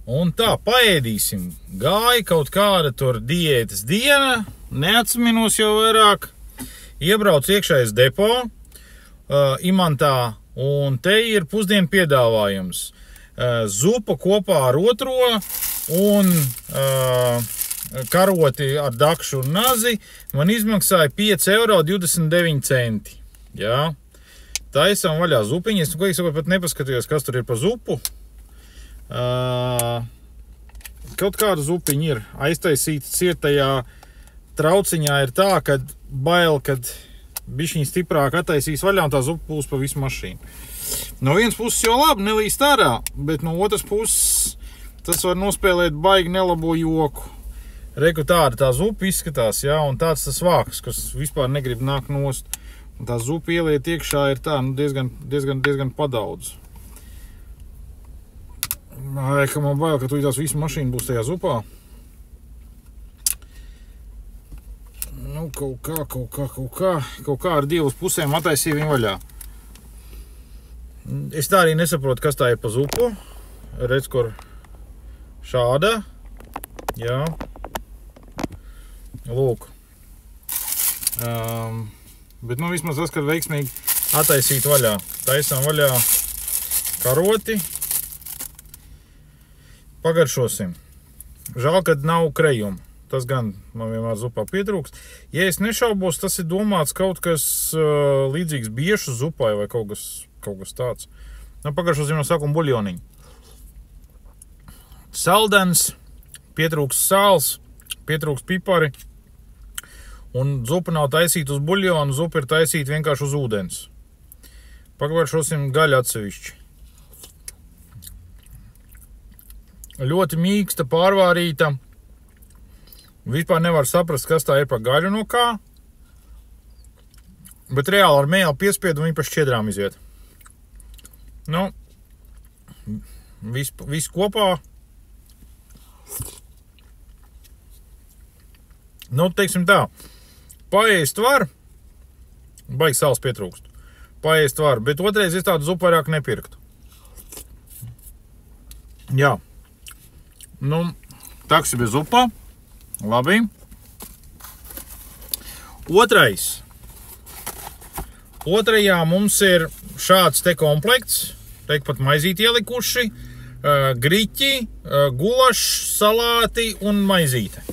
Un tā, paēdīsim. Gāja kaut kāda tur diētas diena, neatminos jau vairāk. Iebrauc iekšējais depo, Imantā, un te ir pusdienu piedāvājums. Zupa kopā ar otro un karoti ar dakšu un nazi man izmaksāja 5,29 €. Jā. Taisam vaļā zupiņas. Ko es pat nepaskatījos, kas tur ir pa zupu. Kaut kāda zupiņa ir aiztaisīta cietajā trauciņā ir tā, kad bail, kad bišķiņ stiprāk attaisīs vaļā un tā zupa pūs pa visu mašīnu. No vienas puses jau labi, nelīst ārā, bet no otras puses tas var nospēlēt baigi nelabo joku. Reku tāda tā zupa izskatās, jā, un tāds tas vāks, kas vispār negrib nākt nost. Un tā zupa ieliet iekšā ir tā, nu, diezgan padaudz. Ka man bail, ka tu tās visu mašīnu būs tajā zupā. Nu, kaut kā ar divas pusēm attaisīja viņu vaļā. Es tā arī nesaprotu, kas tā ir pa zupu. Redz, kur šāda. Jā. Lūk. Bet, nu, vismaz tas, ka veiksmīgi attaisīt vaļā. Taisām vaļā karoti. Pagaršosim. Žēl, kad nav krejuma. Tas gan man vienmēr zupā pietrūkst. Ja es nešaubos, tas ir domāts kaut kas līdzīgs biešu zupai vai kaut kas tāds. Nu, pagaršosim no sākuma buļjoniņu. Saldens, pietrūkst sāls, pietrūkst pipari. Un zupa nav taisīta uz buļjonu, zupa ir taisīta vienkārši uz ūdens. Pagaršosim gaļu atsevišķi. Ļoti mīksta, pārvārīta. Vispār nevar saprast, kas tā ir pa gaļu no kā. Bet reāli ar mēli piespiedu viņi pa šķiedrām iziet. Nu, viss kopā. Nu, teiksim tā. Paēst var. Baigi sāls pietrūkst. Paēst var, bet otrais es tādu zupu vairāk nepirktu. Jā. Nu, taksi bez zupā. Labi. Otrajā mums ir šāds te komplekts. Teik pat maizīti ielikuši. Griķi, gulašs, salāti un maizīte.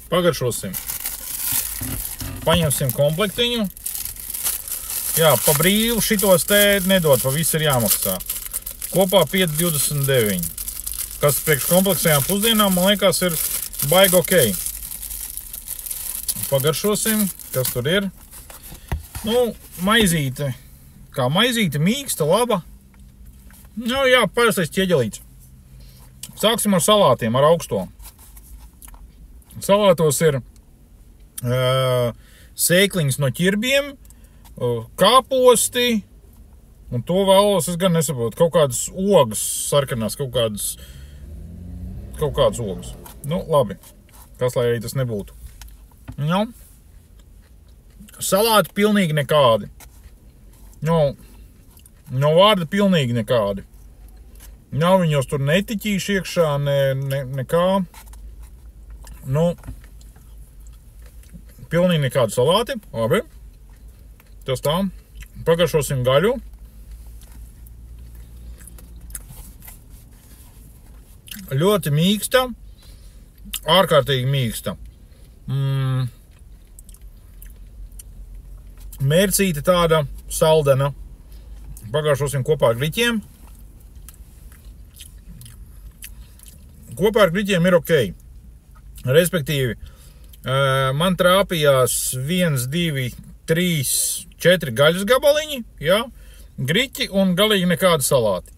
Pagaršosim. Paņemsim komplektiņu. Jā, pa brīvu šitos te nedod, pa visu ir jāmaksā. Kopā 5,29. Kas priekš kompleksējām pusdienām, man liekas, ir baigi ok. Pagaršosim, kas tur ir. Nu, maizīte. Kā maizīte, mīksta, laba. Nu, jā, parastais ķieģelīts. Sāksim ar salātiem, ar augsto. Salātos ir sēkliņas no ķirbiem, kāposti, un to vēlos, es gan nesaprotu, kaut kādas ogas sarkanās, kaut kādas ogas. Nu, labi, kas lai arī tas nebūtu. Nu, salāti pilnīgi nekādi. Nu, no vārda pilnīgi nekādi. Nav viņos tur netiķīši iekšā, nekā. Nu, pilnīgi nekādi salāti. Labi. Tas tā. Pagaršosim gaļu. Ļoti mīksta. Ārkārtīgi mīksta. Mērcīte tāda saldena. Pagaršosim kopā ar griķiem. Kopā ar griķiem ir ok. Respektīvi, man trāpījās 1, 2, 3, 4 gaļas gabaliņi, jā, griķi un galīgi nekāda salāti.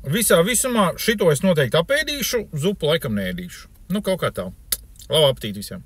Visā visumā šito es noteikti apēdīšu, zupu laikam neēdīšu. Nu, kaut kā tā. Labu apetīti visiem!